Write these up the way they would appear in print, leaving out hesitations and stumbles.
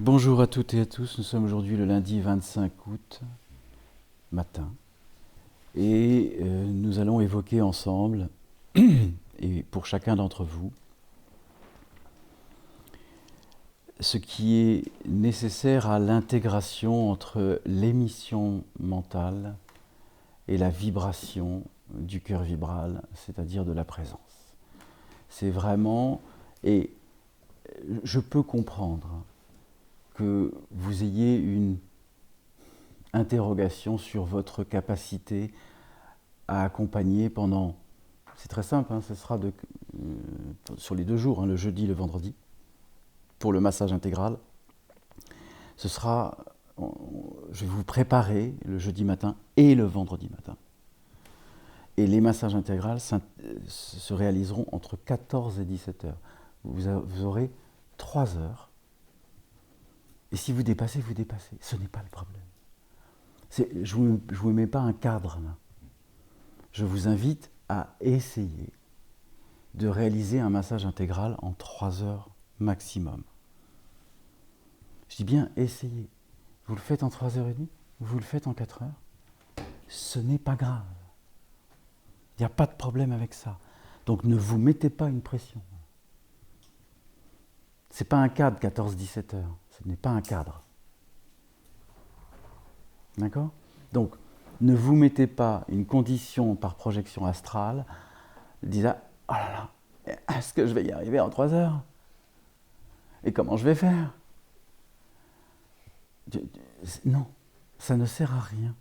Bonjour à toutes et à tous, nous sommes aujourd'hui le lundi 25 août matin et nous allons évoquer ensemble, et pour chacun d'entre vous, ce qui est nécessaire à l'intégration entre l'émission mentale et la vibration du cœur vibral, c'est-à-dire de la présence. C'est vraiment, et je peux comprendre que vous ayez une interrogation sur votre capacité à accompagner pendant, c'est très simple, hein, ce sera sur les 2 jours, hein, le jeudi et le vendredi, pour le massage intégral. Ce sera, je vais vous préparer le jeudi matin et le vendredi matin. Et les massages intégrales se réaliseront entre 14 et 17 heures. Vous aurez 3 heures. Et si vous dépassez, vous dépassez. Ce n'est pas le problème. Je ne vous mets pas un cadre là. Je vous invite à essayer de réaliser un massage intégral en 3 heures maximum. Je dis bien essayez. Vous le faites en 3h30, vous le faites en 4 heures. Ce n'est pas grave. Il n'y a pas de problème avec ça. Donc ne vous mettez pas une pression. Ce n'est pas un cadre 14-17 heures. Ce n'est pas un cadre. D'accord ? Donc, ne vous mettez pas une condition par projection astrale, disant « Oh là là, est-ce que je vais y arriver en 3 heures ? Et comment je vais faire ?» Non, ça ne sert à rien.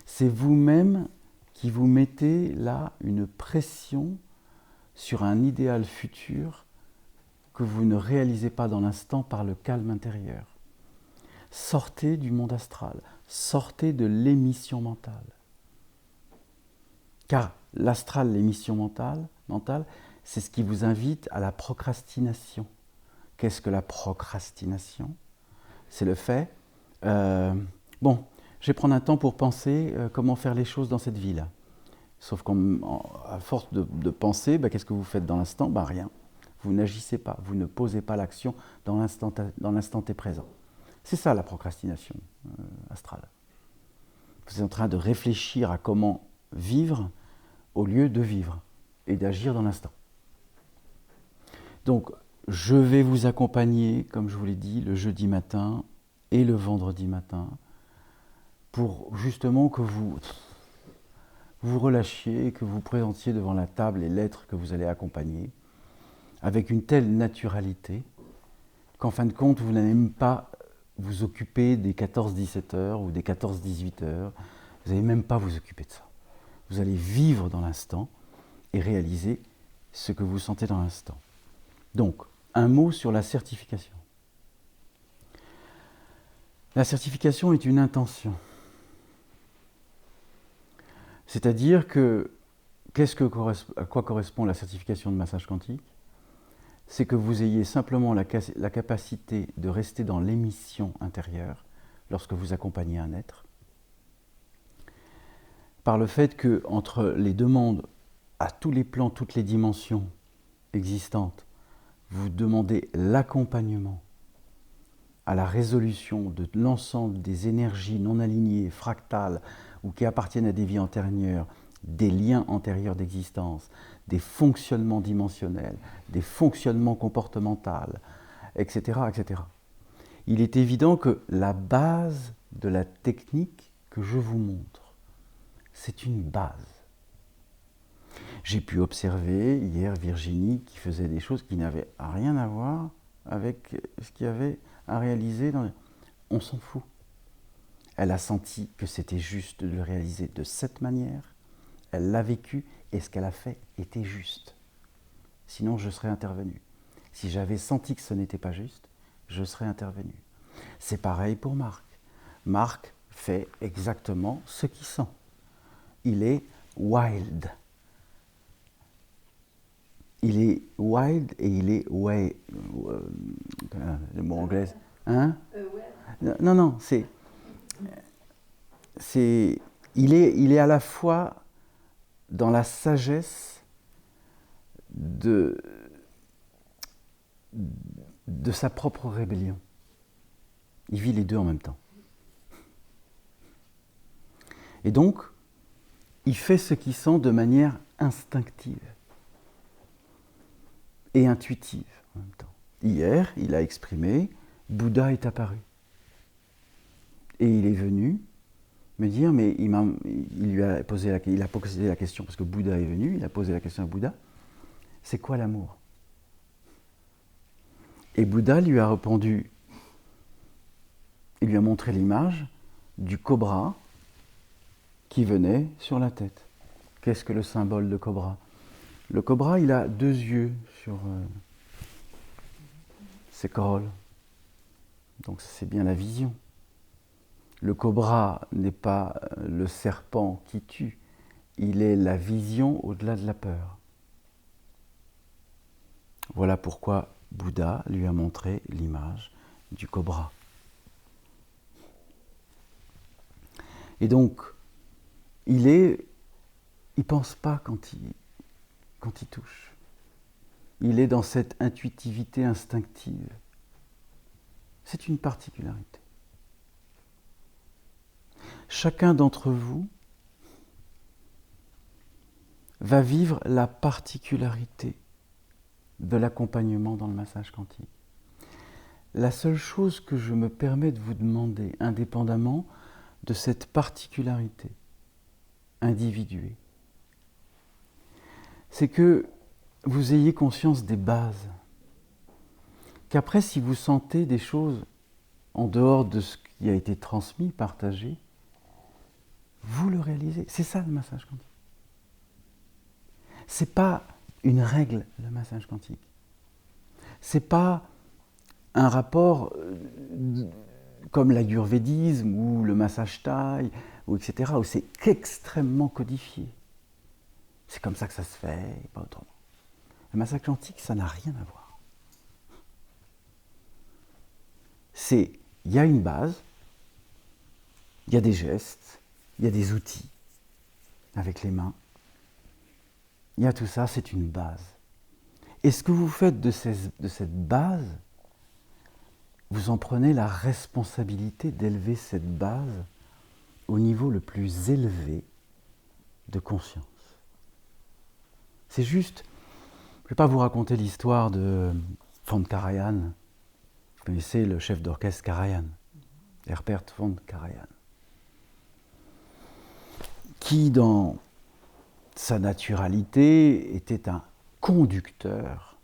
C'est vous-même qui vous mettez là une pression sur un idéal futur que vous ne réalisez pas dans l'instant par le calme intérieur. Sortez du monde astral, sortez de l'émission mentale. Car l'astral, l'émission mentale, c'est ce qui vous invite à la procrastination. Qu'est-ce que la procrastination ? C'est le fait, bon, je vais prendre un temps pour penser comment faire les choses dans cette vie-là. Sauf qu'à force de penser, qu'est-ce que vous faites dans l'instant ? Rien. Vous n'agissez pas, vous ne posez pas l'action dans l'instant T présent. C'est ça la procrastination astrale. Vous êtes en train de réfléchir à comment vivre au lieu de vivre et d'agir dans l'instant. Donc, je vais vous accompagner, comme je vous l'ai dit, le jeudi matin et le vendredi matin pour justement que vous relâchiez et que vous présentiez devant la table les lettres que vous allez accompagner avec une telle naturalité qu'en fin de compte, vous n'allez même pas vous occuper des 14-17 heures ou des 14-18 heures. Vous n'allez même pas vous occuper de ça. Vous allez vivre dans l'instant et réaliser ce que vous sentez dans l'instant. Donc, un mot sur la certification. La certification est une intention. C'est-à-dire que, à quoi correspond la certification de massage quantique ? C'est que vous ayez simplement la capacité de rester dans l'émission intérieure lorsque vous accompagnez un être, par le fait que entre les demandes à tous les plans, toutes les dimensions existantes, vous demandez l'accompagnement à la résolution de l'ensemble des énergies non alignées, fractales, ou qui appartiennent à des vies antérieures, des liens antérieurs d'existence, des fonctionnements dimensionnels, des fonctionnements comportementaux, etc., etc. Il est évident que la base de la technique que je vous montre, c'est une base. J'ai pu observer hier Virginie qui faisait des choses qui n'avaient rien à voir avec ce qu'il y avait à réaliser. On s'en fout. Elle a senti que c'était juste de le réaliser de cette manière. Elle l'a vécu et ce qu'elle a fait était juste. Sinon, je serais intervenu. Si j'avais senti que ce n'était pas juste, je serais intervenu. C'est pareil pour Marc. Marc fait exactement ce qu'il sent. Il est wild. Il est wild et il est way. Le mot anglais. Hein ? Non, il est à la fois dans la sagesse de sa propre rébellion. Il vit les deux en même temps. Et donc, il fait ce qu'il sent de manière instinctive et intuitive en même temps. Hier, il a exprimé « Bouddha est apparu ». Et il est venu me dire, mais il a posé la question, parce que Bouddha est venu, il a posé la question à Bouddha, c'est quoi l'amour? Et Bouddha lui a répondu, il lui a montré l'image du cobra qui venait sur la tête. Qu'est-ce que le symbole de cobra? Le cobra, il a deux yeux sur ses corolles. Donc c'est bien la vision. Le cobra n'est pas le serpent qui tue, il est la vision au-delà de la peur. Voilà pourquoi Bouddha lui a montré l'image du cobra. Et donc, il pense pas quand il touche. Il est dans cette intuitivité instinctive. C'est une particularité. Chacun d'entre vous va vivre la particularité de l'accompagnement dans le massage quantique. La seule chose que je me permets de vous demander, indépendamment de cette particularité individuée, c'est que vous ayez conscience des bases. Qu'après, si vous sentez des choses en dehors de ce qui a été transmis, partagé, vous le réalisez. C'est ça le massage quantique. C'est pas une règle, le massage quantique. C'est pas un rapport comme l'ayurvédisme ou le massage thaï, ou etc., où c'est extrêmement codifié. C'est comme ça que ça se fait, et pas autrement. Le massage quantique, ça n'a rien à voir. Il y a une base, il y a des gestes, il y a des outils avec les mains. Il y a tout ça, c'est une base. Et ce que vous faites de cette base, vous en prenez la responsabilité d'élever cette base au niveau le plus élevé de conscience. C'est juste, je ne vais pas vous raconter l'histoire de von Karajan. Vous connaissez le chef d'orchestre Karajan, Herbert von Karajan, qui dans sa naturalité était un conducteur.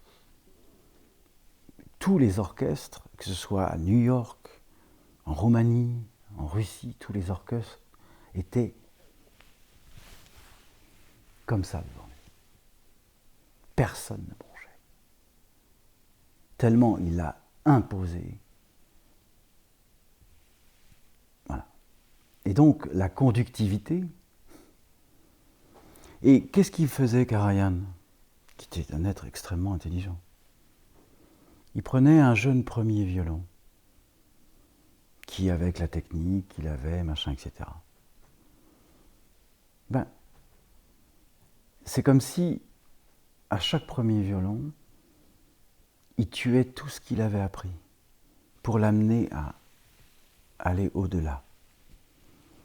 Tous les orchestres, que ce soit à New York, en Roumanie, en Russie, tous les orchestres étaient comme ça devant lui. Personne ne bronchait. Tellement il l'a imposé. Voilà. Et donc la conductivité. Et qu'est-ce qu'il faisait, Karajan, qui était un être extrêmement intelligent? Il prenait un jeune premier violon, qui, avec la technique qu'il avait, machin, etc. C'est comme si, à chaque premier violon, il tuait tout ce qu'il avait appris pour l'amener à aller au-delà.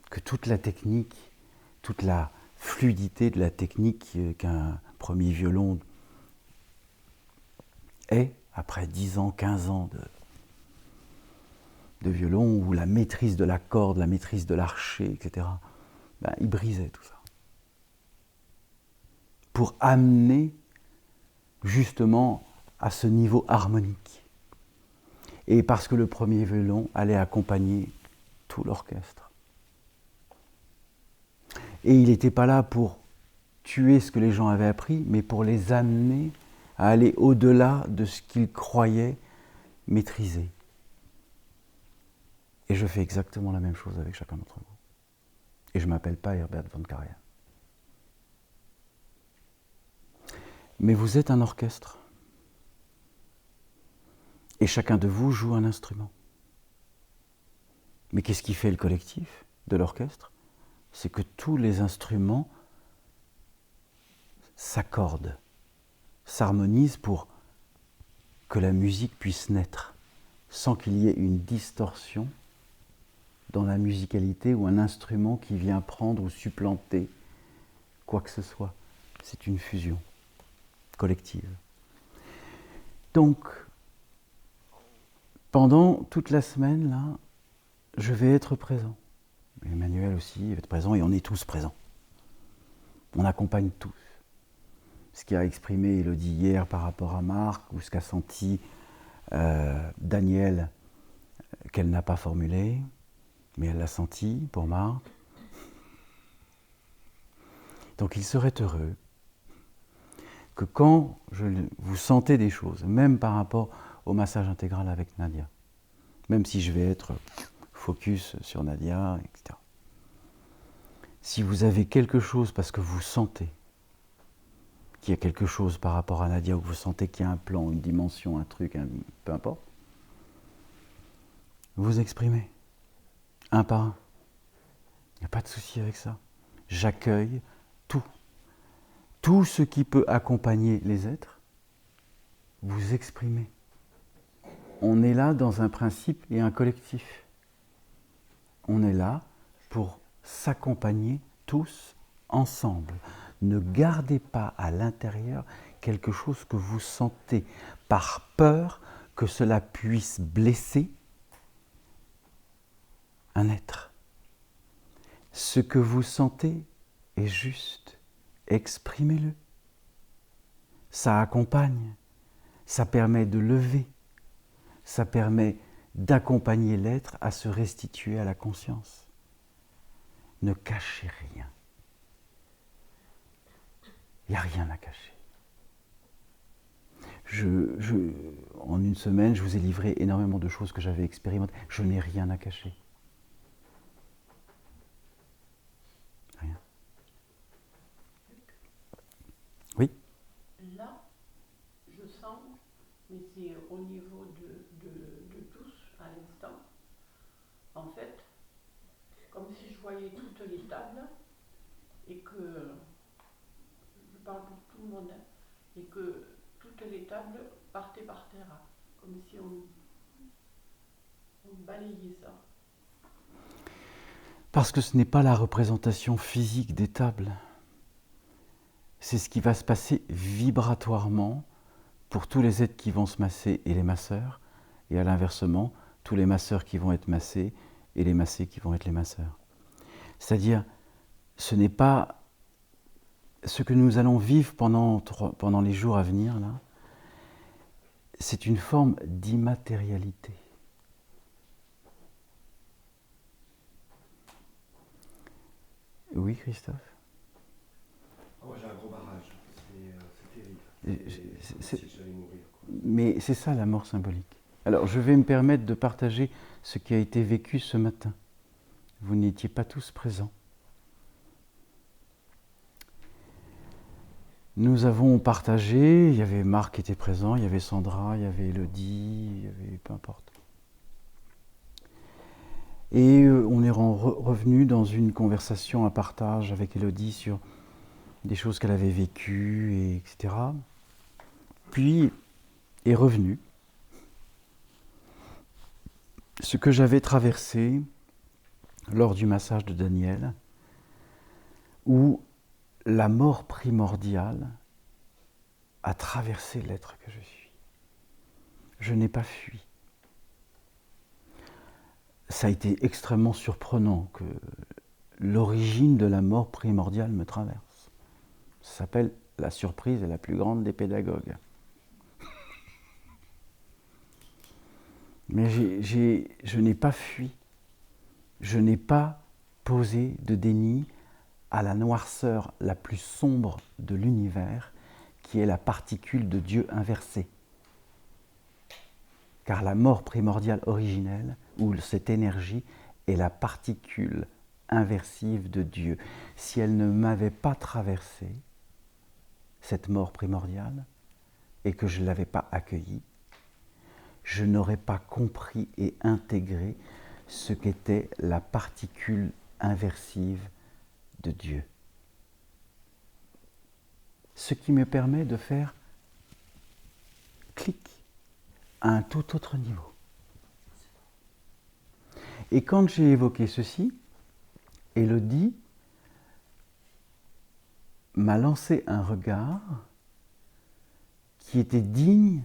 Que toute la technique, toute la fluidité de la technique qu'un premier violon est, après 10 ans, 15 ans de violon, où la maîtrise de la corde, la maîtrise de l'archet, etc., il brisait tout ça. Pour amener justement à ce niveau harmonique. Et parce que le premier violon allait accompagner tout l'orchestre. Et il n'était pas là pour tuer ce que les gens avaient appris, mais pour les amener à aller au-delà de ce qu'ils croyaient maîtriser. Et je fais exactement la même chose avec chacun d'entre vous. Et je ne m'appelle pas Herbert von Karajan. Mais vous êtes un orchestre. Et chacun de vous joue un instrument. Mais qu'est-ce qui fait le collectif de l'orchestre? C'est que tous les instruments s'accordent, s'harmonisent pour que la musique puisse naître, sans qu'il y ait une distorsion dans la musicalité ou un instrument qui vient prendre ou supplanter quoi que ce soit. C'est une fusion collective. Donc, pendant toute la semaine, là, je vais être présent. Emmanuel aussi va être présent et on est tous présents. On accompagne tous. Ce qu'a exprimé Élodie hier par rapport à Marc, ou ce qu'a senti Daniel, qu'elle n'a pas formulé, mais elle l'a senti pour Marc. Donc il serait heureux que quand vous sentez des choses, même par rapport au massage intégral avec Nadia, même si je vais être focus sur Nadia, etc. Si vous avez quelque chose parce que vous sentez qu'il y a quelque chose par rapport à Nadia, ou que vous sentez qu'il y a un plan, une dimension, un truc, peu importe, vous exprimez, un par un. Il n'y a pas de souci avec ça. J'accueille tout. Tout ce qui peut accompagner les êtres, vous exprimez. On est là dans un principe et un collectif. On est là pour s'accompagner tous ensemble. Ne gardez pas à l'intérieur quelque chose que vous sentez par peur que cela puisse blesser un être. Ce que vous sentez est juste. Exprimez-le. Ça accompagne, ça permet de lever, ça permet d'accompagner l'être à se restituer à la conscience. Ne cachez rien. Il n'y a rien à cacher. En une semaine, je vous ai livré énormément de choses que j'avais expérimentées. Je n'ai rien à cacher. Rien. Oui ? Là, je sens, mais c'est au niveau de tous à l'instant, en fait, comme si je voyais toutes les tables et que, je parle pour tout le monde, et que toutes les tables partaient par terre, comme si on balayait ça. Parce que ce n'est pas la représentation physique des tables. C'est ce qui va se passer vibratoirement pour tous les êtres qui vont se masser et les masseurs, et à l'inversement, tous les masseurs qui vont être massés et les massés qui vont être les masseurs. C'est-à-dire, ce n'est pas ce que nous allons vivre pendant les jours à venir, là, c'est une forme d'immatérialité. Oui, Christophe ? Moi j'ai un gros barrage, c'est terrible. Si j'allais mourir, quoi. Mais c'est ça la mort symbolique. Alors je vais me permettre de partager ce qui a été vécu ce matin. Vous n'étiez pas tous présents. Nous avons partagé, il y avait Marc qui était présent, il y avait Sandra, il y avait Élodie, il y avait peu importe. Et on est revenu dans une conversation, un partage avec Élodie sur des choses qu'elle avait vécues, etc. Puis est revenu ce que j'avais traversé lors du massage de Daniel, où la mort primordiale a traversé l'être que je suis. Je n'ai pas fui. Ça a été extrêmement surprenant que l'origine de la mort primordiale me traverse. Ça s'appelle la surprise est la plus grande des pédagogues. Mais je n'ai pas fui. Je n'ai pas posé de déni à la noirceur la plus sombre de l'univers, qui est la particule de Dieu inversée. Car la mort primordiale originelle, ou cette énergie, est la particule inversive de Dieu. Si elle ne m'avait pas traversé, cette mort primordiale, et que je ne l'avais pas accueillie, je n'aurais pas compris et intégré ce qu'était la particule inversive de Dieu. Ce qui me permet de faire clic à un tout autre niveau. Et quand j'ai évoqué ceci, Élodie m'a lancé un regard qui était digne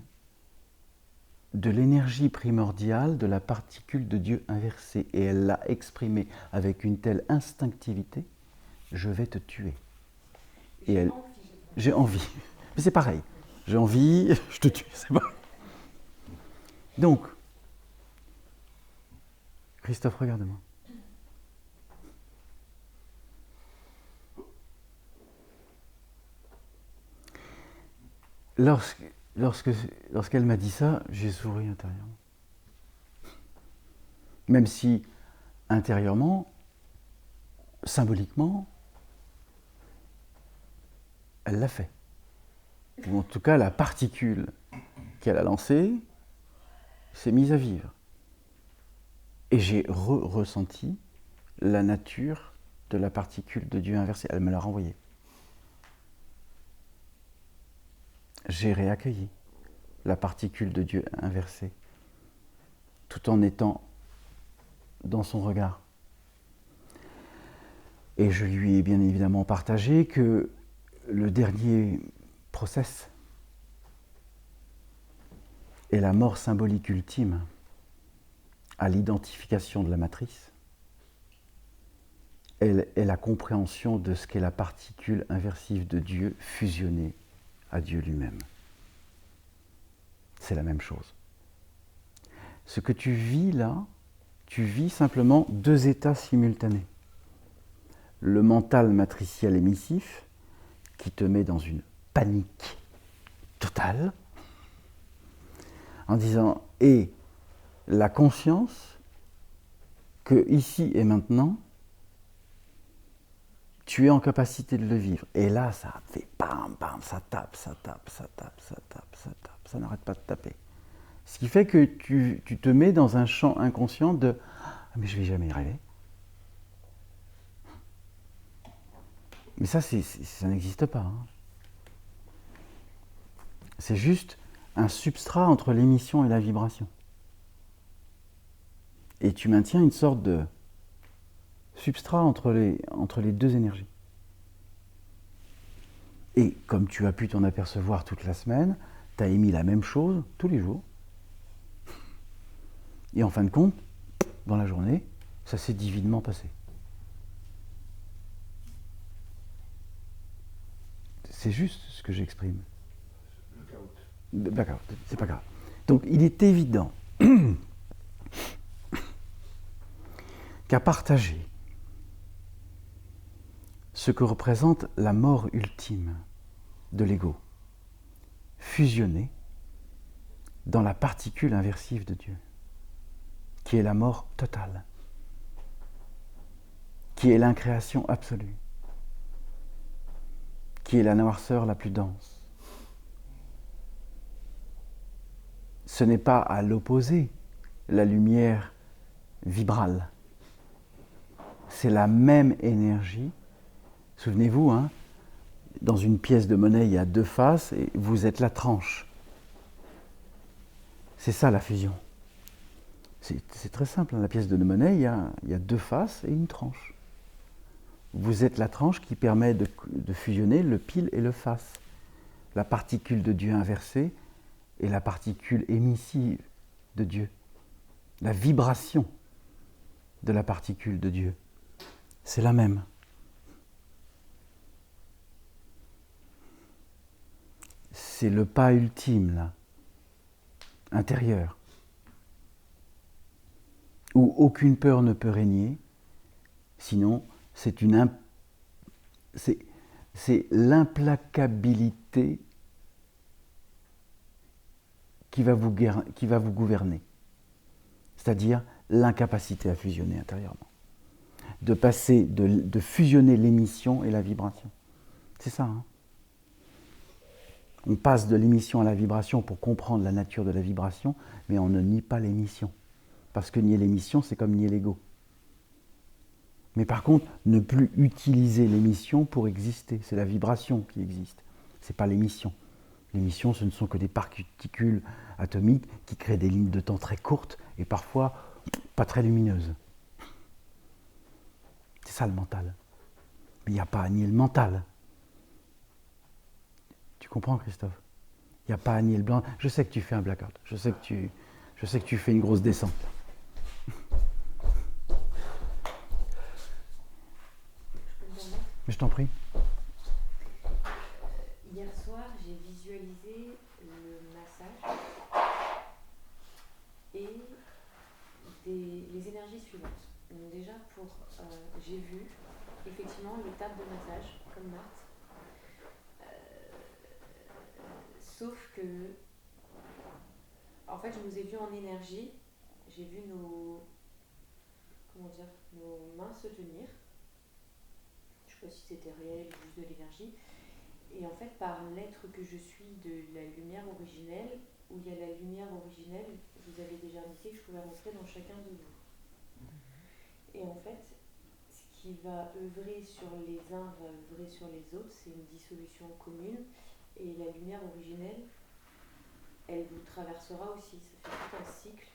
de l'énergie primordiale de la particule de Dieu inversée. Et elle l'a exprimé avec une telle instinctivité, je vais te tuer. Et elle, j'ai envie. Mais c'est pareil. J'ai envie, je te tue, c'est bon. Donc, Christophe, regarde-moi. Lorsqu'elle m'a dit ça, j'ai souri intérieurement. Même si, intérieurement, symboliquement, elle l'a fait. Ou en tout cas, la particule qu'elle a lancée s'est mise à vivre. Et j'ai ressenti la nature de la particule de Dieu inversée. Elle me l'a renvoyée. J'ai réaccueilli la particule de Dieu inversée, tout en étant dans son regard. Et je lui ai bien évidemment partagé que le dernier process est la mort symbolique ultime à l'identification de la matrice, elle est la compréhension de ce qu'est la particule inversive de Dieu fusionnée à Dieu lui-même. C'est la même chose. Ce que tu vis là, tu vis simplement deux états simultanés. Le mental matriciel émissif, qui te met dans une panique totale, en disant « et la conscience que ici et maintenant, tu es en capacité de le vivre. » Et là, ça fait bam, bam, ça tape, ça tape, ça tape, ça tape, ça tape, ça n'arrête pas de taper. Ce qui fait que tu te mets dans un champ inconscient de « ah, mais je ne vais jamais y arriver ». Mais ça, ça n'existe pas. Hein. C'est juste un substrat entre l'émission et la vibration. Et tu maintiens une sorte de substrat entre les deux énergies. Et comme tu as pu t'en apercevoir toute la semaine, tu as émis la même chose tous les jours. Et en fin de compte, dans la journée, ça s'est divinement passé. C'est juste ce que j'exprime. D'accord, c'est pas grave. Donc il est évident qu'à partager ce que représente la mort ultime de l'ego, fusionné dans la particule inversive de Dieu, qui est la mort totale, qui est l'incréation absolue, qui est la noirceur la plus dense. Ce n'est pas à l'opposé la lumière vibrale. C'est la même énergie. Souvenez-vous, hein, dans une pièce de monnaie, il y a deux faces et vous êtes la tranche. C'est ça la fusion. C'est très simple. Dans la pièce de monnaie, il y a deux faces et une tranche. Vous êtes la tranche qui permet de fusionner le pile et le face. La particule de Dieu inversée et la particule émissive de Dieu. La vibration de la particule de Dieu. C'est la même. C'est le pas ultime, là, intérieur, où aucune peur ne peut régner, sinon c'est l'implacabilité qui va vous gouverner, c'est-à-dire l'incapacité à fusionner intérieurement, de fusionner l'émission et la vibration. C'est ça, hein. On passe de l'émission à la vibration pour comprendre la nature de la vibration, mais on ne nie pas l'émission. Parce que nier l'émission, c'est comme nier l'ego. Mais par contre, ne plus utiliser l'émission pour exister. C'est la vibration qui existe. Ce n'est pas l'émission. L'émission, ce ne sont que des particules atomiques qui créent des lignes de temps très courtes et parfois pas très lumineuses. ça le mental. Mais il n'y a pas à nier le mental. Tu comprends, Christophe? Il n'y a pas à nier le blanc. Je sais que tu fais un blackout. Je sais que tu fais une grosse descente. Mais je t'en prie. Hier soir, j'ai visualisé le massage et les énergies suivantes. Donc déjà, j'ai vu effectivement les tables de massage, comme Marthe. Sauf que, en fait, je nous ai vus en énergie. J'ai vu nos mains se tenir. Je ne sais pas si c'était réel ou juste de l'énergie. Et en fait, par l'être que je suis de la lumière originelle, où il y a la lumière originelle, je vous avais déjà indiqué que je pouvais rentrer dans chacun de vous. Et en fait, ce qui va œuvrer sur les uns va œuvrer sur les autres, c'est une dissolution commune. Et la lumière originelle, elle vous traversera aussi. Ça fait tout un cycle.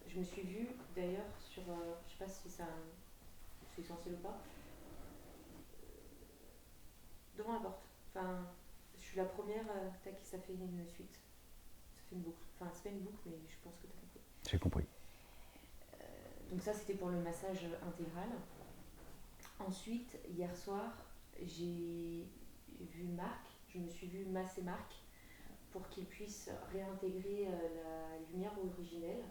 Je me suis vue d'ailleurs sur, je ne sais pas si c'est essentiel ou pas, devant la porte. Enfin, je suis la première, tac, ça fait une suite. Ça fait une boucle. Enfin, c'est pas une boucle, mais je pense que tu as compris. J'ai compris. Donc ça, c'était pour le massage intégral. Ensuite, hier soir, j'ai vu Marc. Je me suis vue masser Marc pour qu'il puisse réintégrer la lumière originelle,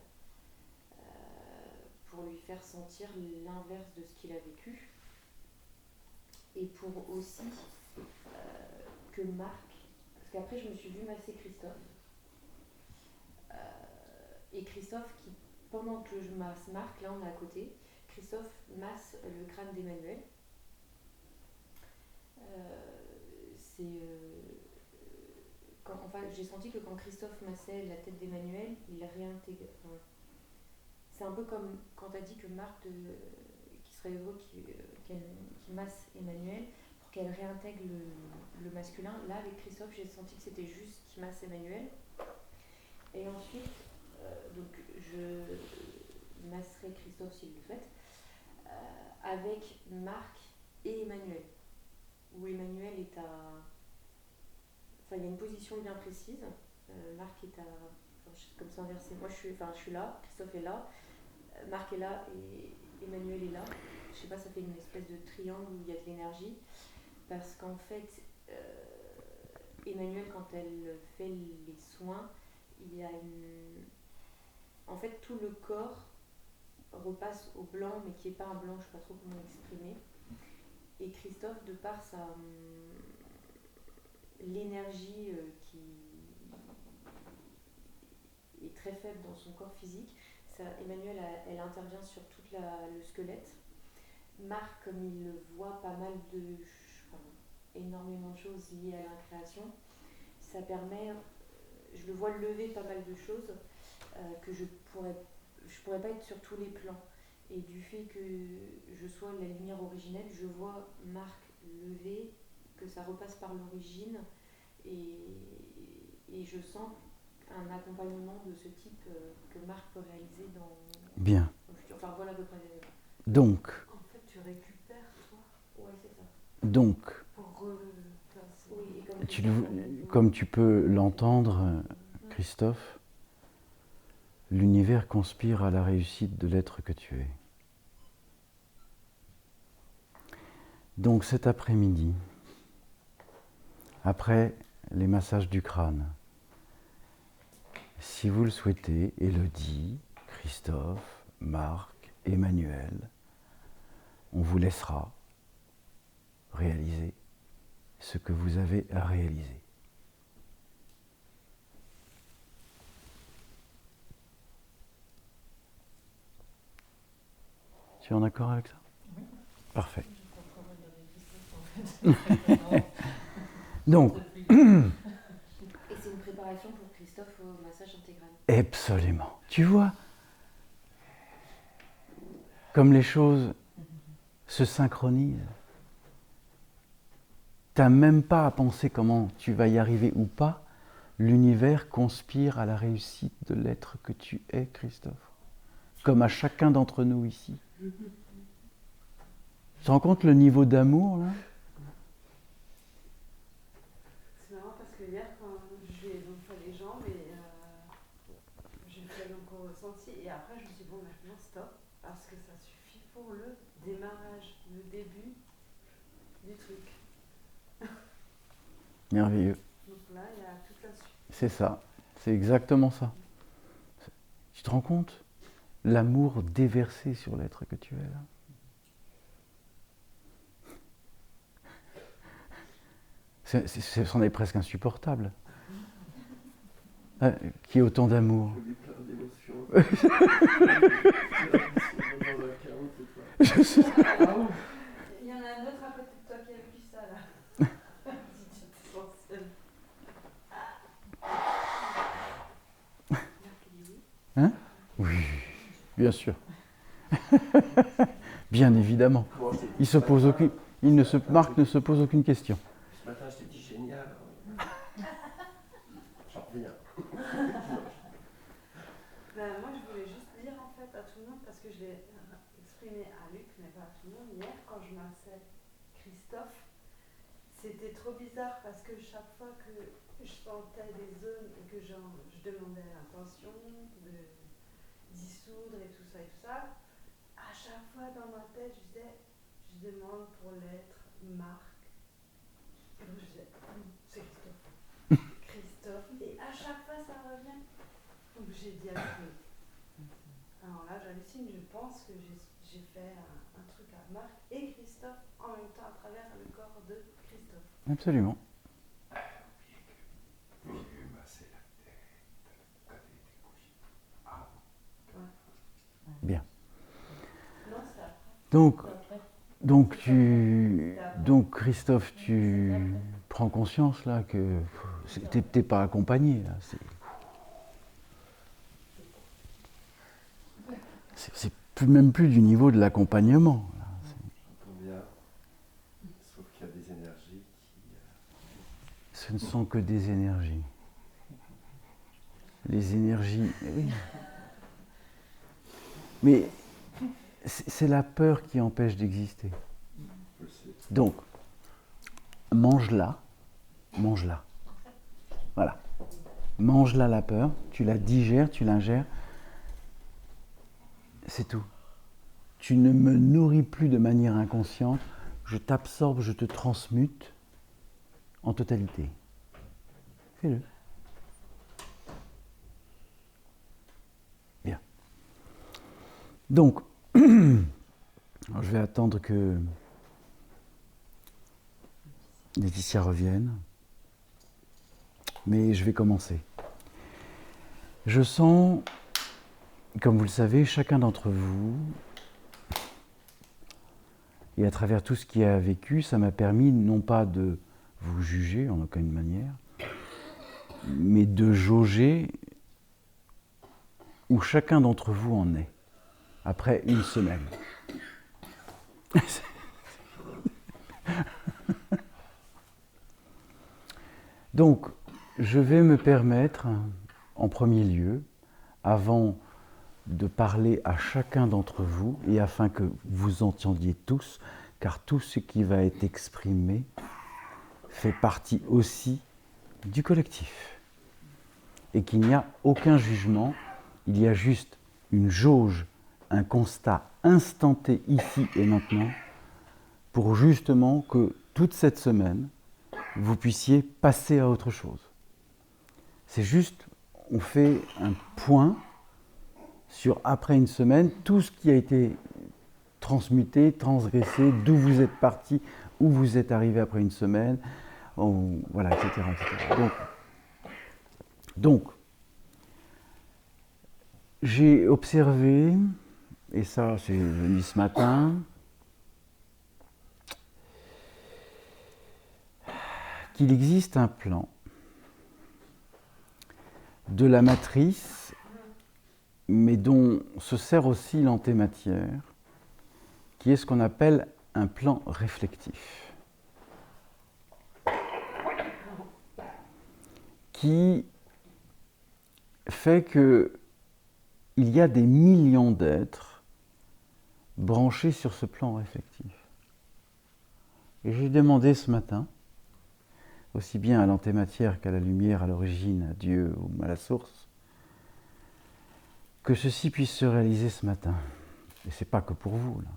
pour lui faire sentir l'inverse de ce qu'il a vécu. Et pour aussi que Marc, parce qu'après je me suis vue masser Christophe, et Christophe qui, pendant que je masse Marc, là on est à côté, Christophe masse le crâne d'Emmanuel. Enfin, j'ai senti que quand Christophe massait la tête d'Emmanuel, il réintégrait. Enfin, c'est un peu comme quand tu as dit que Marc, qui serait heureux qu'il masse Emmanuel pour qu'elle réintègre le masculin. Là, avec Christophe, j'ai senti que c'était juste qu'il masse Emmanuel. Et ensuite, donc je masserai Christophe s'il le souhaite, avec Marc et Emmanuel. Où Emmanuel est à... Enfin, il y a une position bien précise. Marc est à... Enfin, comme ça inversé. Moi, je suis là, Christophe est là, Marc est là et Emmanuel est là. Je sais pas, ça fait une espèce de triangle où il y a de l'énergie. Parce qu'en fait, Emmanuel, quand elle fait les soins, il y a une... En fait, tout le corps repasse au blanc, mais qui n'est pas un blanc, je ne sais pas trop comment l'exprimer. Et Christophe, de par l'énergie qui est très faible dans son corps physique, Emmanuel, elle intervient sur tout le squelette. Marc, comme il le voit pas mal énormément de choses liées à la création, ça permet, je le vois lever pas mal de choses que je pourrais pas être sur tous les plans. Et du fait que je sois la lumière originelle, je vois Marc lever, que ça repasse par l'origine, et je sens un accompagnement de ce type que Marc peut réaliser dans Bien. le futur. Enfin, voilà à peu près. Donc. En fait, tu récupères, toi. Ouais, c'est ça. Donc. Pour replacer. Oui, comme tu peux l'entendre, Christophe, l'univers conspire à la réussite de l'être que tu es. Donc cet après-midi, après les massages du crâne, si vous le souhaitez, Élodie, Christophe, Marc, Emmanuel, on vous laissera réaliser ce que vous avez à réaliser. Tu es en accord avec ça? Oui. Parfait. Je crois qu'on va regarder Christophe, en fait. Donc, et c'est une préparation pour Christophe au massage intégral. absolument. Tu vois, comme les choses se synchronisent, tu n'as même pas à penser comment tu vas y arriver ou pas. L'univers conspire à la réussite de l'être que tu es, Christophe. Comme à chacun d'entre nous ici. Tu te rends compte le niveau d'amour là? C'est marrant parce que hier, quand j'ai donc fait les jambes, j'ai fait donc au ressenti, et après je me suis dit, bon, maintenant stop, parce que ça suffit pour le démarrage, le début du truc. Merveilleux. Donc là, il y a toute la suite. C'est ça. C'est exactement ça. Tu te rends compte? L'amour déversé sur l'être que tu es là. C'en est presque insupportable. Qu'il y ait autant d'amour. Je vis plein d'émotions. Je sais. Il y en a un autre à côté de toi qui a vécu ça là. Si tu te sens seule. Hein? Oui, bien sûr. Bien évidemment. Marc ne se pose aucune question. Ce matin, je t'ai dit génial. J'en reviens. Moi, je voulais juste dire en fait à tout le monde, parce que je l'ai exprimé à Luc, mais pas à tout le monde, hier, quand je massais Christophe, c'était trop bizarre parce que chaque fois que je sentais des zones et que je demandais l'intention de dissoudre et tout ça, à chaque fois dans ma tête, je disais, je demande pour l'être Marc. Et donc je disais, c'est Christophe. Christophe. Et à chaque fois, ça revient. Donc j'ai dit à Luc, alors là, j'hallucine, je pense que j'ai fait un truc à Marc et Christophe en même temps à travers le corps de Christophe. Absolument. J'ai eu masser la tête, la tête était couchée. Ah. Bien. Non, c'est après. Donc Christophe, tu prends conscience là que t'es pas accompagné là. C'est même plus du niveau de l'accompagnement. Là. J'entends bien. Sauf qu'il y a des énergies qui. Ce ne sont que des énergies. Les énergies. Oui. Mais c'est la peur qui empêche d'exister. Donc, mange-la. Voilà. Mange-la la peur, tu la digères, tu l'ingères. C'est tout. Tu ne me nourris plus de manière inconsciente, je t'absorbe, je te transmute en totalité. Fais-le. Bien. Donc, je vais attendre que Laetitia revienne, mais je vais commencer. Je sens, comme vous le savez, chacun d'entre vous, et à travers tout ce qui a vécu, ça m'a permis non pas de vous juger en aucune manière, mais de jauger où chacun d'entre vous en est, après une semaine. Donc, je vais me permettre, en premier lieu, avant de parler à chacun d'entre vous, et afin que vous entendiez tous, car tout ce qui va être exprimé fait partie aussi du collectif. Et qu'il n'y a aucun jugement, il y a juste une jauge, un constat instanté ici et maintenant, pour justement que toute cette semaine, vous puissiez passer à autre chose. C'est juste, on fait un point sur, après une semaine, tout ce qui a été transmuté, transgressé, d'où vous êtes parti, où vous êtes arrivé après une semaine, voilà, etc. Donc, j'ai observé, et ça c'est venu ce matin, qu'il existe un plan de la matrice, mais dont se sert aussi l'antématière, qui est ce qu'on appelle un plan réflectif, qui fait qu'il y a des millions d'êtres branchés sur ce plan réflectif. Et j'ai demandé ce matin, aussi bien à l'antématière qu'à la lumière, à l'origine, à Dieu ou à la source, que ceci puisse se réaliser ce matin. Et c'est pas que pour vous, là.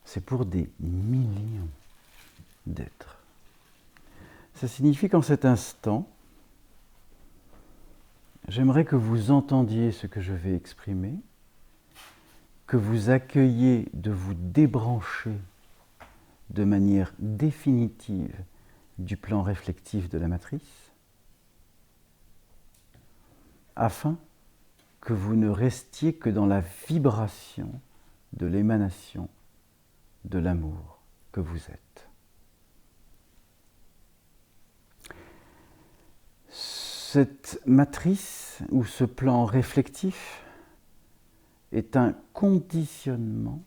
C'est pour des millions d'êtres. Ça signifie qu'en cet instant, j'aimerais que vous entendiez ce que je vais exprimer, que vous accueilliez de vous débrancher de manière définitive du plan réflectif de la matrice, afin que vous ne restiez que dans la vibration de l'émanation de l'amour que vous êtes. Cette matrice ou ce plan réflectif est un conditionnement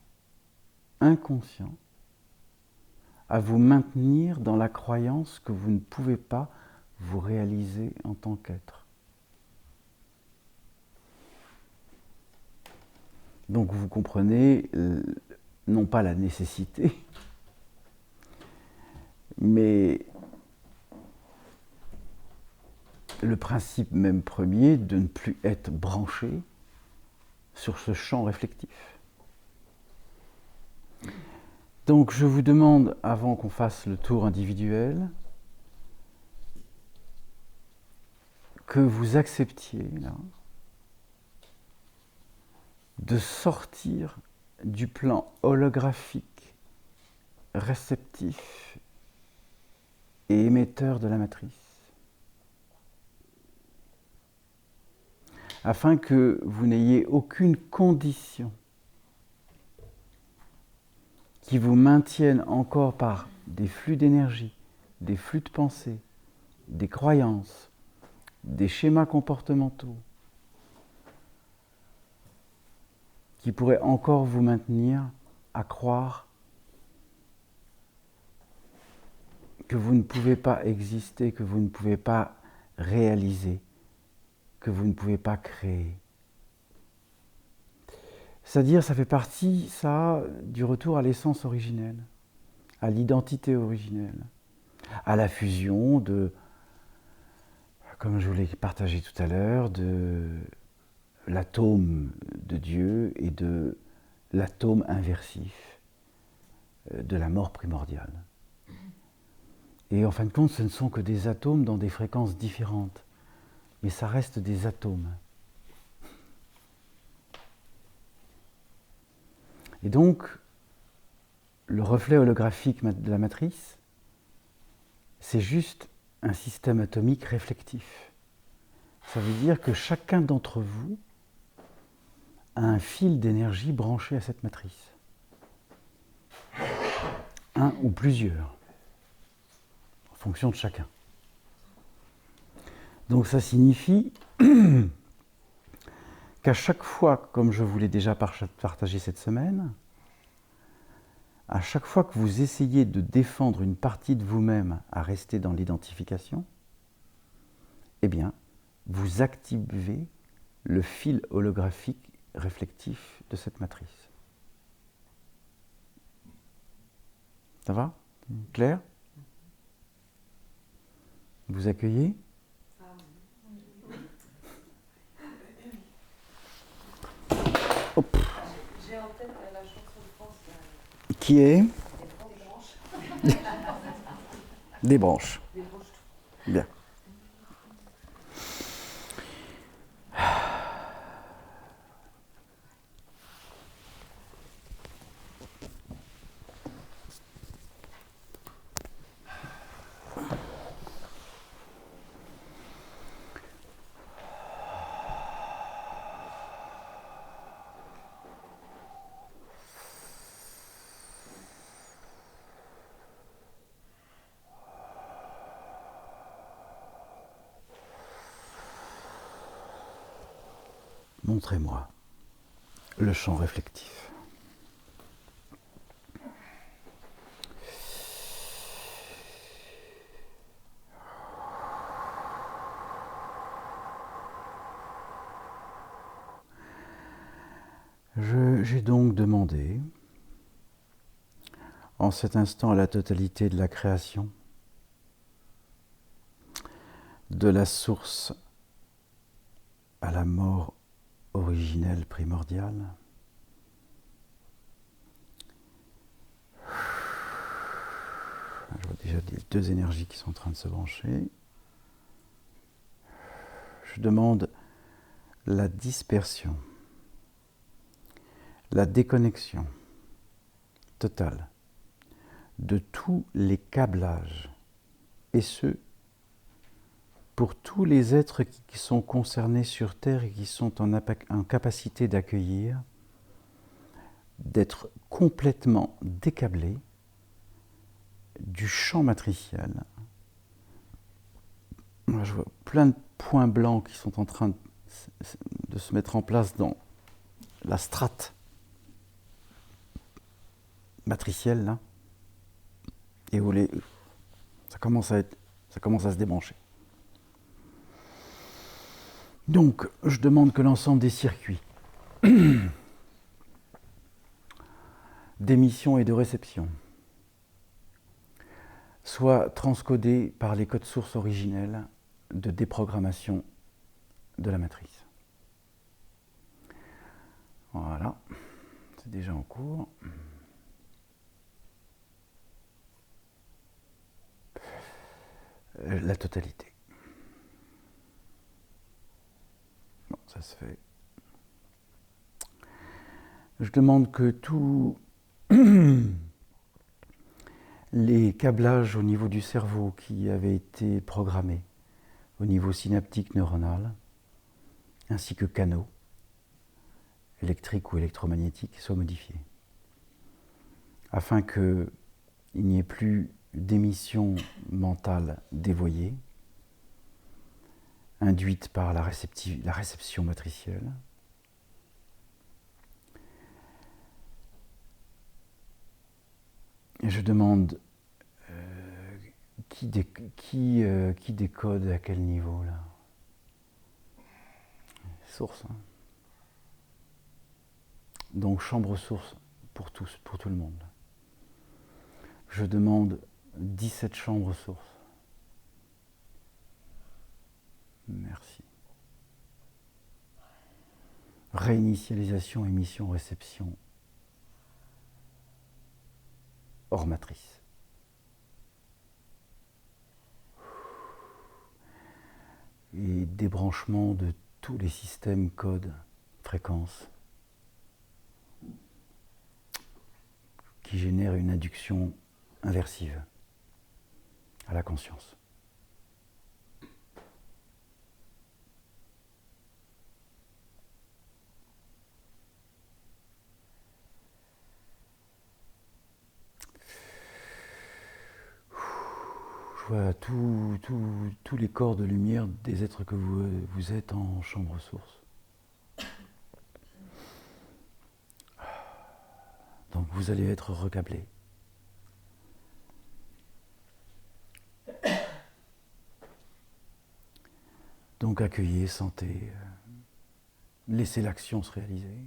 inconscient à vous maintenir dans la croyance que vous ne pouvez pas vous réaliser en tant qu'être. Donc vous comprenez non pas la nécessité, mais le principe même premier de ne plus être branché sur ce champ réflectif. Donc je vous demande, avant qu'on fasse le tour individuel, que vous acceptiez là, de sortir du plan holographique, réceptif et émetteur de la matrice, afin que vous n'ayez aucune condition qui vous maintienne encore par des flux d'énergie, des flux de pensée, des croyances, des schémas comportementaux, qui pourraient encore vous maintenir à croire que vous ne pouvez pas exister, que vous ne pouvez pas réaliser, que vous ne pouvez pas créer. C'est-à-dire, ça fait partie, ça, du retour à l'essence originelle, à l'identité originelle, à la fusion de, comme je vous l'ai partagé tout à l'heure, de l'atome de Dieu et de l'atome inversif de la mort primordiale. Et en fin de compte, ce ne sont que des atomes dans des fréquences différentes, mais ça reste des atomes. Et donc, le reflet holographique de la matrice, c'est juste un système atomique réflectif. Ça veut dire que chacun d'entre vous a un fil d'énergie branché à cette matrice. Un ou plusieurs, en fonction de chacun. Donc ça signifie qu'à chaque fois, comme je vous l'ai déjà partagé cette semaine, à chaque fois que vous essayez de défendre une partie de vous-même à rester dans l'identification, eh bien, vous activez le fil holographique réflectif de cette matrice. Ça va ? Clair ? Vous accueillez ? Hop. J'ai en tête la chanson de France. Qui est ? Des branches. Des branches. Des branches. Bien. Montrez-moi le champ réflectif. J'ai donc demandé en cet instant à la totalité de la création, de la source à la mort originelle primordiale. Je vois déjà les deux énergies qui sont en train de se brancher. Je demande la dispersion, la déconnexion totale de tous les câblages, et ce, pour tous les êtres qui sont concernés sur Terre et qui sont en capacité d'accueillir, d'être complètement décâblés du champ matriciel. Je vois plein de points blancs qui sont en train de se mettre en place dans la strate matricielle, là, et où ça commence à se débrancher. Donc, je demande que l'ensemble des circuits d'émission et de réception soient transcodés par les codes sources originels de déprogrammation de la matrice. Voilà, c'est déjà en cours. La totalité. Bon, ça se fait. Je demande que tous les câblages au niveau du cerveau qui avaient été programmés au niveau synaptique neuronal, ainsi que canaux électriques ou électromagnétiques, soient modifiés, afin qu'il n'y ait plus d'émission mentale dévoyée, induite par la réception matricielle, et je demande qui décode à quel niveau là? Source. Hein. Donc chambre source pour tous, pour tout le monde. Je demande 17 chambres sources. Merci. Réinitialisation, émission, réception hors matrice. Et débranchement de tous les systèmes, codes, fréquences qui génèrent une induction inversive à la conscience. Je vois tous les corps de lumière des êtres que vous êtes en chambre source. Donc vous allez être recâblés. Donc accueillez, sentez, laissez l'action se réaliser.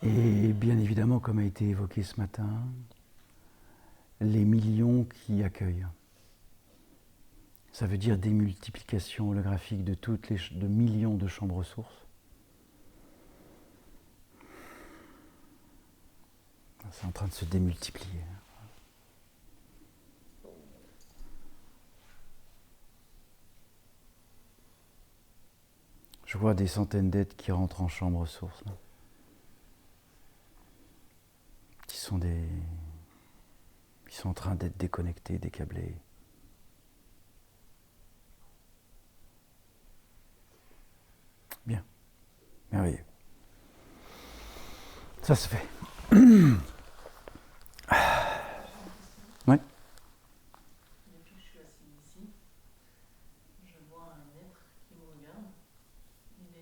Et bien évidemment, comme a été évoqué ce matin, les millions qui accueillent. Ça veut dire démultiplication holographique de millions de chambres sources. C'est en train de se démultiplier. Je vois des centaines d'êtres qui rentrent en chambre source. Là. Ils sont en train d'être déconnectés, décâblés. Bien. Merveilleux. Ça se fait. Oui. Depuis que je suis assise ici, je vois un être qui me regarde. Il a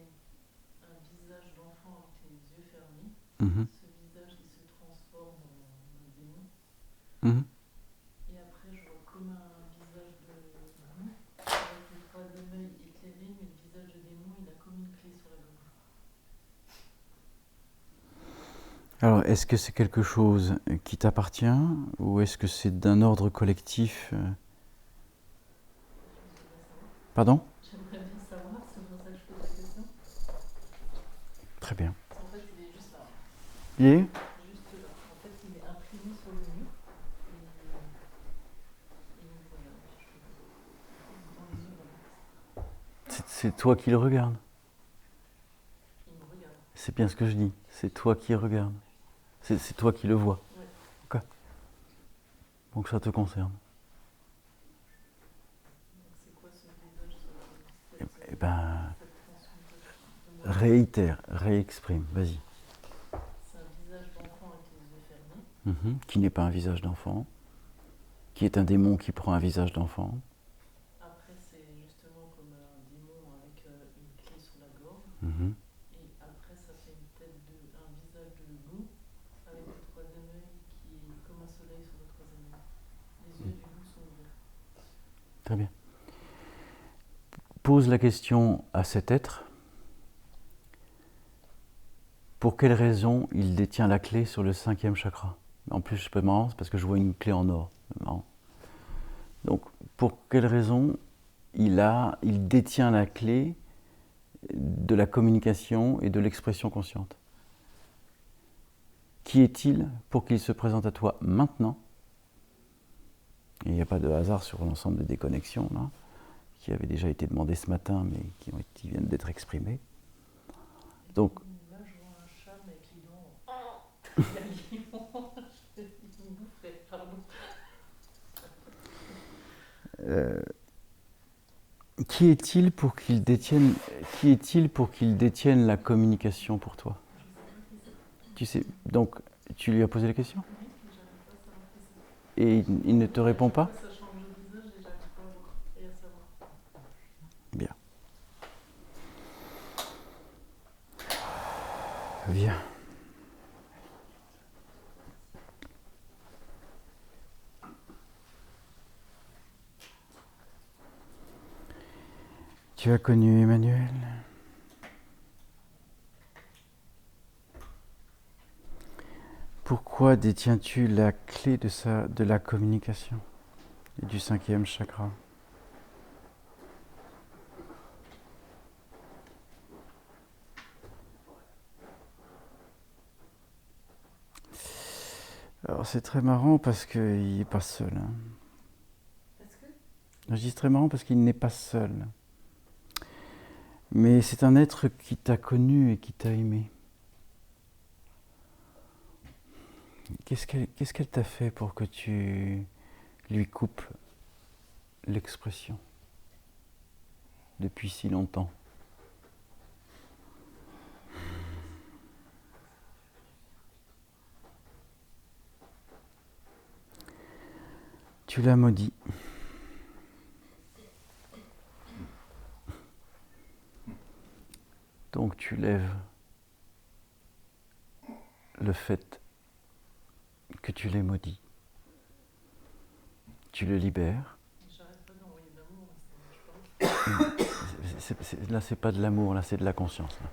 un visage d'enfant avec les yeux fermés. Mm-hmm. Ce visage qui se transforme en un démon. Mm-hmm. Et après, je vois comme un visage de loup avec les trois de l'œil éclairés, mais le visage de démon, il a comme une clé sur la Alors, est-ce que c'est quelque chose qui t'appartient ou est-ce que c'est d'un ordre collectif Pardon ? J'aimerais bien savoir, c'est pour ça que je pose la question. Très bien. En fait, il est juste là. Il est ? Juste là. En fait, il est imprimé sur le mur. Et il me regarde. Dans les yeux, là. C'est toi qui le regardes. Il me regarde. C'est bien ce que je dis. C'est toi qui regardes. C'est toi qui le vois. Ouais. Ok. Donc ça te concerne. Donc, c'est quoi ce visage Eh ben, cette transmutation réitère, réexprime. Vas-y. C'est un visage d'enfant avec les yeux fermés. Qui n'est pas un visage d'enfant. Qui est un démon qui prend un visage d'enfant. Après, c'est justement comme un démon avec une clé sur la gorge. Mhm. Et après, ça fait une tête un visage de loup avec le troisième œil qui est comme un soleil sur le troisième œil. Les yeux du loup sont ouverts. Très bien. Pose la question à cet être. Pour quelle raison il détient la clé sur le 5e chakra? En plus, c'est pas marrant, c'est parce que je vois une clé en or. C'est marrant. Donc, pour quelle raison il détient la clé de la communication et de l'expression consciente? Qui est-il pour qu'il se présente à toi maintenant? Il n'y a pas de hasard sur l'ensemble des déconnexions, là, qui avaient déjà été demandées ce matin, mais qui viennent d'être exprimées. Donc, là, je vois un chat, mais qui dont il y a limon. Je te dis, il me fait, pardon. Qui est-il pour qu'il détienne la communication pour toi? Tu sais, donc tu lui as posé la question? Oui, mais j'arrive pas à savoir qui c'est. Et il ne te répond pas? Ça change de visage et j'arrive pas à voir et à savoir. Bien. Viens. Tu as connu Emmanuel? Pourquoi détiens-tu la clé de la communication et du 5e chakra? Alors c'est très marrant parce qu'il n'est pas seul. Hein. Parce que Je dis très marrant parce qu'il n'est pas seul. Mais c'est un être qui t'a connu et qui t'a aimé. Qu'est-ce qu'elle t'a fait pour que tu lui coupes l'expression depuis si longtemps? Tu l'as maudit. Donc tu lèves le fait que tu l'aies maudit. Tu le libères. J'arrête pas d'envoyer de l'amour, mais ça marche pas. Là, c'est pas de l'amour, là, c'est de la conscience. Là.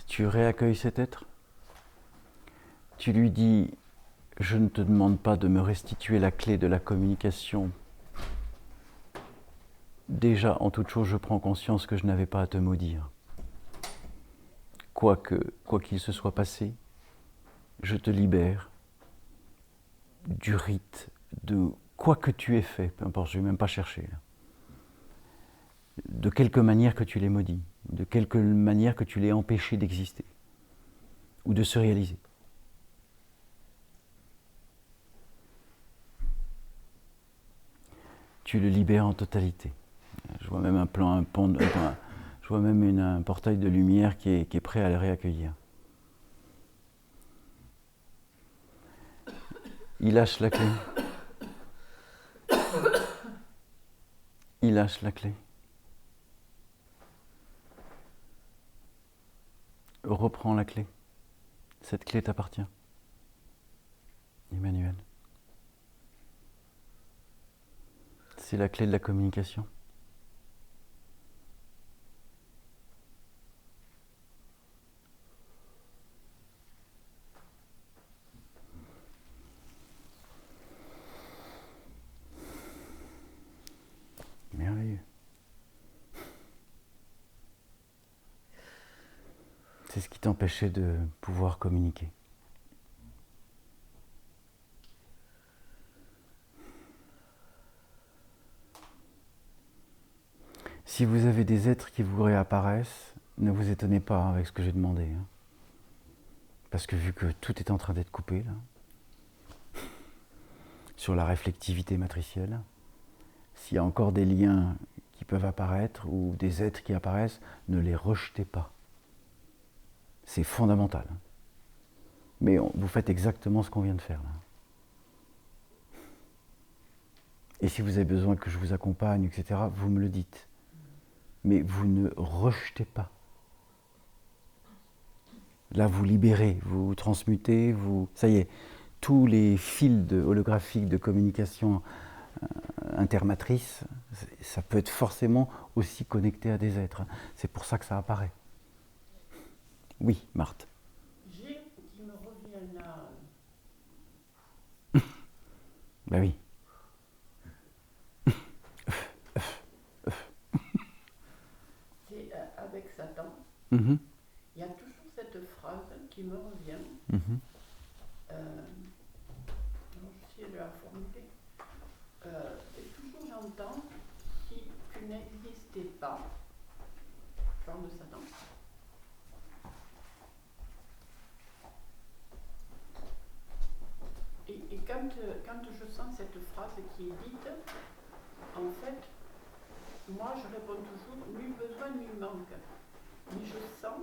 Tu réaccueilles cet être. Tu lui dis, je ne te demande pas de me restituer la clé de la communication. Déjà, en toute chose, je prends conscience que je n'avais pas à te maudire. Quoi qu'il se soit passé, je te libère du rite, de quoi que tu aies fait, peu importe, je ne vais même pas chercher. Là. De quelque manière que tu l'aies maudit, de quelque manière que tu l'aies empêché d'exister ou de se réaliser. Tu le libères en totalité. Je vois même un portail de lumière qui est prêt à le réaccueillir. Il lâche la clé. Il lâche la clé. Reprends la clé. Cette clé t'appartient. Emmanuel. C'est la clé de la communication. c'est ce qui t'empêchait de pouvoir communiquer. Si vous avez des êtres qui vous réapparaissent, ne vous étonnez pas avec ce que j'ai demandé. Hein. Parce que vu que tout est en train d'être coupé, là, sur la réflectivité matricielle, s'il y a encore des liens qui peuvent apparaître ou des êtres qui apparaissent, ne les rejetez pas. C'est fondamental. Hein. Mais vous faites exactement ce qu'on vient de faire là. Et si vous avez besoin que je vous accompagne, etc., vous me le dites. Mais vous ne rejetez pas. Là, vous libérez, vous transmutez, ça y est, tous les fils holographiques de communication intermatrice, ça peut être forcément aussi connecté à des êtres. C'est pour ça que ça apparaît. Oui, Marthe. J'ai qui me reviennent là. Ben oui. C'est avec Satan. Mm-hmm. Il y a toujours cette phrase qui me revient. Mm-hmm. J'essaie de la formuler. Et toujours j'entends, si tu n'existais pas, je parle de Satan. Et quand je sens cette phrase qui est dite, en fait, moi je réponds toujours, nul besoin, nul manque. Mais je sens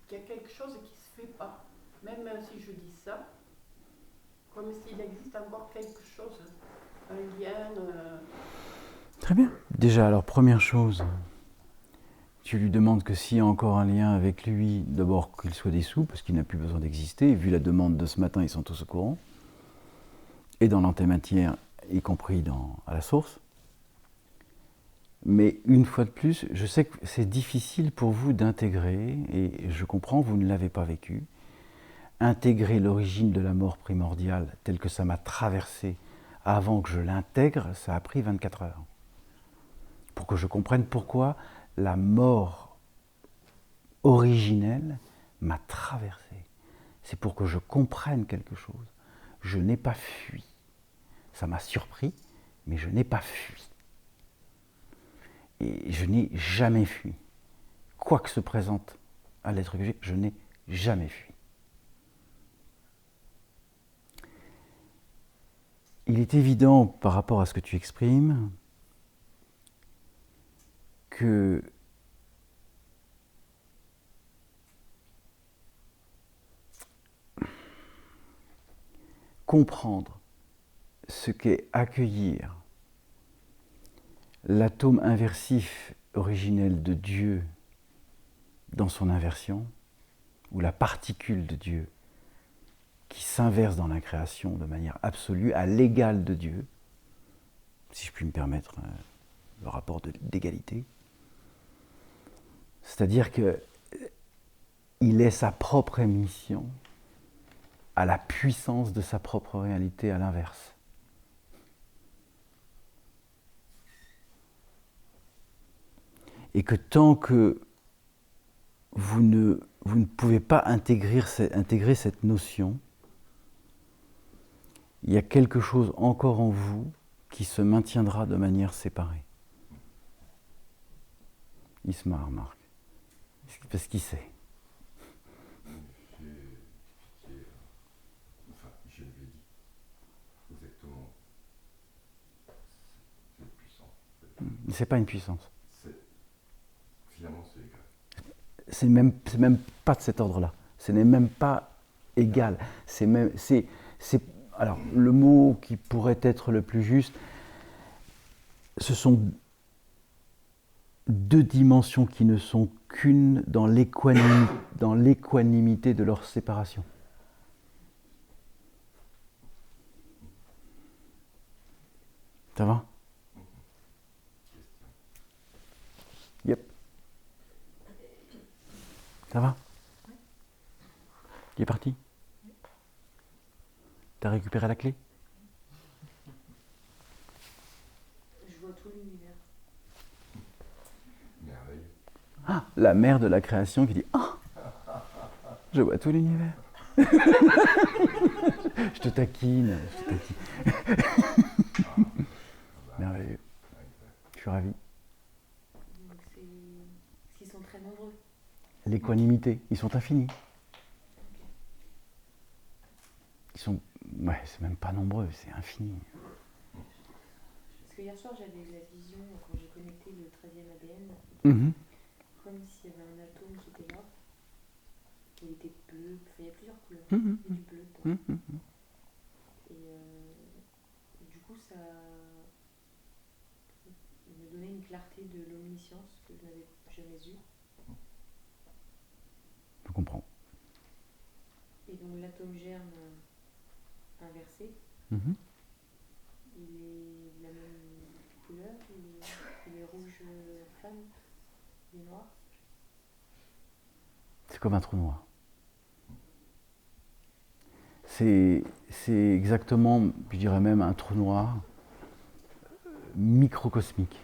qu'il y a quelque chose qui ne se fait pas. Même si je dis ça, comme s'il existe encore quelque chose, un lien. Très bien. Déjà, alors première chose, tu lui demandes que s'il y a encore un lien avec lui, d'abord qu'il soit dissous, parce qu'il n'a plus besoin d'exister. Et vu la demande de ce matin, ils sont tous au courant. Et dans l'antimatière, y compris à la source. Mais une fois de plus, je sais que c'est difficile pour vous d'intégrer, et je comprends, vous ne l'avez pas vécu, intégrer l'origine de la mort primordiale telle que ça m'a traversé avant que je l'intègre, ça a pris 24 heures. Pour que je comprenne pourquoi la mort originelle m'a traversé. C'est pour que je comprenne quelque chose. Je n'ai pas fui. Ça m'a surpris, mais je n'ai pas fui. Et je n'ai jamais fui. Quoi que se présente à l'être que j'ai, je n'ai jamais fui. Il est évident, par rapport à ce que tu exprimes, que comprendre ce qu'est accueillir l'atome inversif originel de Dieu dans son inversion, ou la particule de Dieu qui s'inverse dans la création de manière absolue, à l'égal de Dieu, si je puis me permettre le rapport d'égalité. C'est-à-dire qu'il est sa propre émission à la puissance de sa propre réalité à l'inverse. Et que tant que vous ne pouvez pas intégrer cette notion, il y a quelque chose encore en vous qui se maintiendra de manière séparée. Il se marre, Marc. Parce qu'il sait. Enfin, je l'ai dit. Exactement. C'est puissant. C'est pas une puissance. Finalement, c'est égal. C'est même pas de cet ordre-là. Ce n'est même pas égal. Alors, le mot qui pourrait être le plus juste, ce sont deux dimensions qui ne sont qu'une dans l'équanimité de leur séparation. Ça va ? Yep. Ça va ? Il est parti ? T'as récupéré la clé ? Je vois tout l'univers. Merveille. Ah, la mère de la création qui dit « Ah, je vois tout l'univers. » Je te taquine, je te taquine. Merveilleux. Je suis ravi. Donc ils sont très nombreux. L'équanimité, ils sont infinis. Ils sont... Ouais, c'est même pas nombreux, c'est infini. Parce que hier soir, j'avais eu la vision, quand j'ai connecté le 13e ADN, Mhm. comme s'il y avait un atome qui était là. Il était bleu, enfin, il y a plusieurs couleurs. Mhm. Il y a du bleu dedans. Mhm. Et du coup, ça me donnait une clarté de l'omniscience que je n'avais jamais eue. Je comprends. Et donc l'atome germe inversé, Mhm. il est de la même couleur, il est rouge flamme, il est noir. C'est comme un trou noir. C'est exactement, je dirais même, un trou noir microcosmique.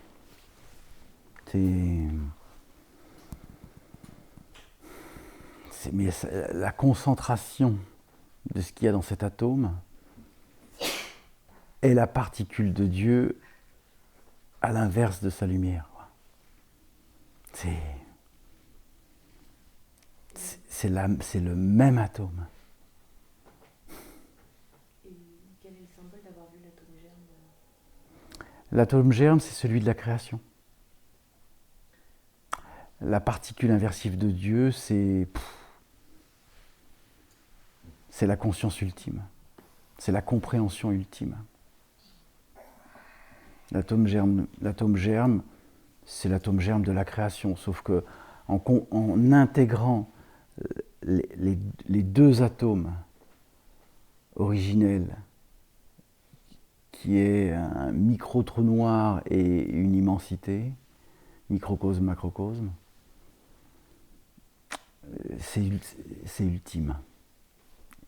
Mais la concentration de ce qu'il y a dans cet atome est la particule de Dieu à l'inverse de sa lumière. C'est le même atome. Et quel est le symbole d'avoir vu l'atome germe? L'atome germe, c'est celui de la création. La particule inversive de Dieu, c'est la conscience ultime. C'est la compréhension ultime. L'atome germe, c'est l'atome germe de la création, sauf que en intégrant les deux atomes originels, qui est un micro-trou noir et une immensité, microcosme, macrocosme, c'est ultime.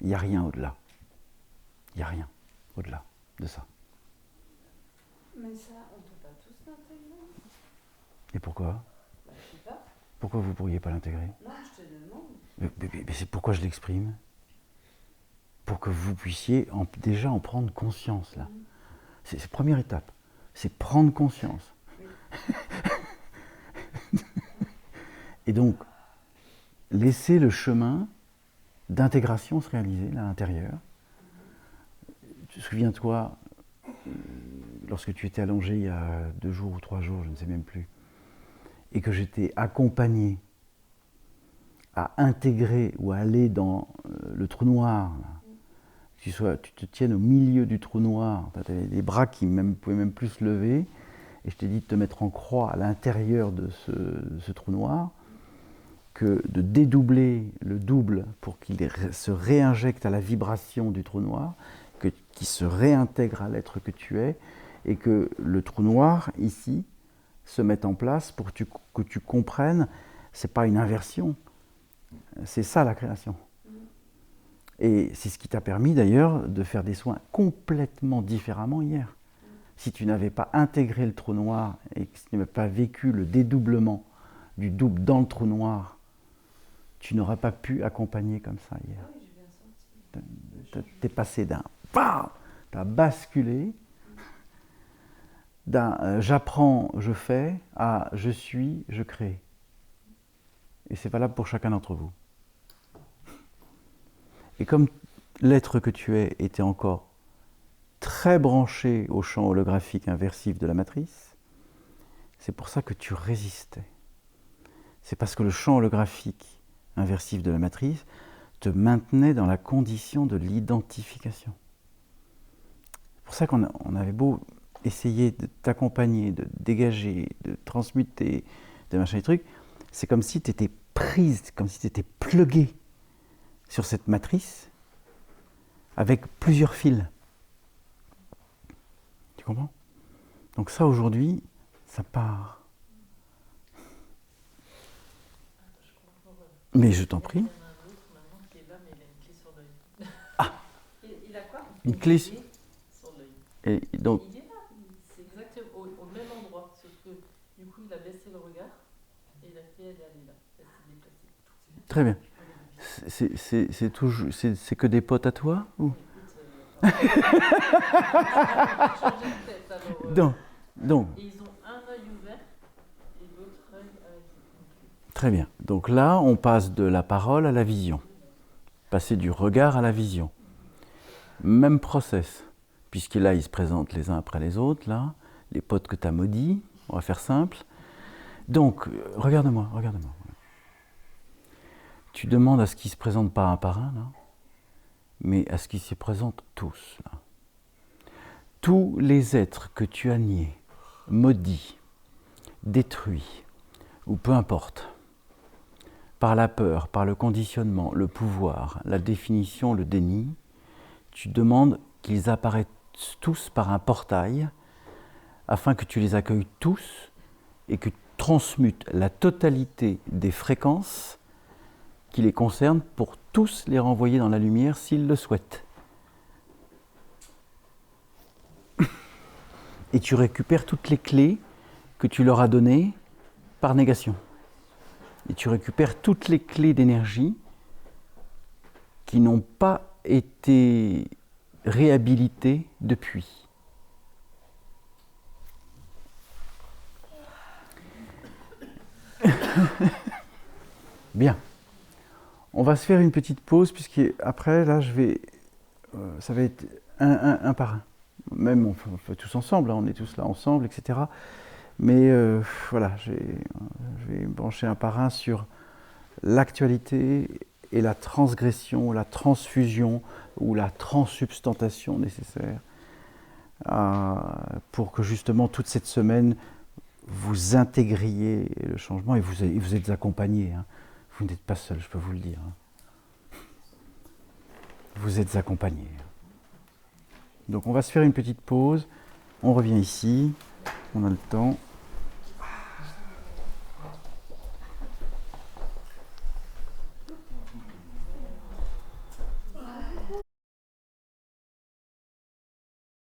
Il n'y a rien au-delà. Il n'y a rien au-delà de ça. Mais ça, on ne peut pas tous l'intégrer. Et pourquoi ? Bah, je sais pas. Pourquoi vous ne pourriez pas l'intégrer ? Non, je te demande. Mais c'est pourquoi je l'exprime. Pour que vous puissiez déjà en prendre conscience, là. C'est la première étape. C'est prendre conscience. Et donc, laisser le chemin d'intégration se réaliser là, à l'intérieur. Souviens-toi, lorsque tu étais allongé il y a 2 jours ou 3 jours, je ne sais même plus, et que j'étais accompagné à intégrer ou à aller dans le trou noir, là. Tu te tiennes au milieu du trou noir, tu avais des bras qui ne pouvaient même plus se lever, et je t'ai dit de te mettre en croix à l'intérieur de ce trou noir, que de dédoubler le double pour qu'il se réinjecte à la vibration du trou noir, qu'il se réintègre à l'être que tu es, et que le trou noir, ici, se mette en place pour que tu comprennes, c'est pas une inversion, c'est ça la création. Et c'est ce qui t'a permis d'ailleurs de faire des soins complètement différemment hier. Si tu n'avais pas intégré le trou noir et que tu n'avais pas vécu le dédoublement du double dans le trou noir, tu n'auras pas pu accompagner comme ça hier. Ah oui, j'ai bien senti. T'es passé d'un PAM, t'as basculé d'un j'apprends, je fais à je suis, je crée. Et c'est valable pour chacun d'entre vous. Et comme l'être que tu es était encore très branché au champ holographique inversif de la matrice, c'est pour ça que tu résistais. C'est parce que le champ holographique inversif de la matrice te maintenait dans la condition de l'identification. C'est pour ça qu'on avait beau essayer de t'accompagner, de dégager, de transmuter, de machin et trucs, c'est comme si tu étais prise, comme si tu étais pluguée sur cette matrice avec plusieurs fils. Tu comprends ? Donc ça aujourd'hui, ça part. Mais je t'en prie. Il y en a un autre maintenant qui est là, mais il a une clé sur l'œil. Il a quoi? Une clé. Sur l'œil. Et donc, Il est là, c'est exactement au même endroit, sauf que du coup il a baissé le regard Et la clé, elle est allée là. Elle s'est déplacée. Très bien. C'est que des potes à toi ou... Écoute, changer de tête, alors, Donc, et ils ont un œil ouvert et l'autre œil avec. très bien. Donc là, on passe de la parole à la vision. Passer du regard à la vision. Même process. Puisque là, ils se présentent les uns après les autres, là. Les potes que tu as maudits. On va faire simple. Donc, regarde-moi. Tu demandes à ce qu'ils se présentent pas un par un, là, mais à ce qu'ils se présentent tous, là. Tous les êtres que tu as niés, maudits, détruits, ou peu importe, par la peur, par le conditionnement, le pouvoir, la définition, le déni, tu demandes qu'ils apparaissent tous par un portail, afin que tu les accueilles tous et que tu transmutes la totalité des fréquences qui les concernent pour tous les renvoyer dans la lumière s'ils le souhaitent. Et tu récupères toutes les clés que tu leur as données par négation. Et tu récupères toutes les clés d'énergie qui n'ont pas été réhabilitées depuis. Bien. On va se faire une petite pause, puisque après, là, ça va être un par un. Même, on fait tous ensemble, hein, on est tous là ensemble, etc. Mais voilà, je vais brancher un par un sur l'actualité et la transgression, la transfusion ou la transsubstantation nécessaire pour que justement toute cette semaine, vous intégriez le changement et vous êtes accompagnés. Hein. Vous n'êtes pas seul, je peux vous le dire. Hein. Vous êtes accompagnés. Donc on va se faire une petite pause. On revient ici. On a le temps.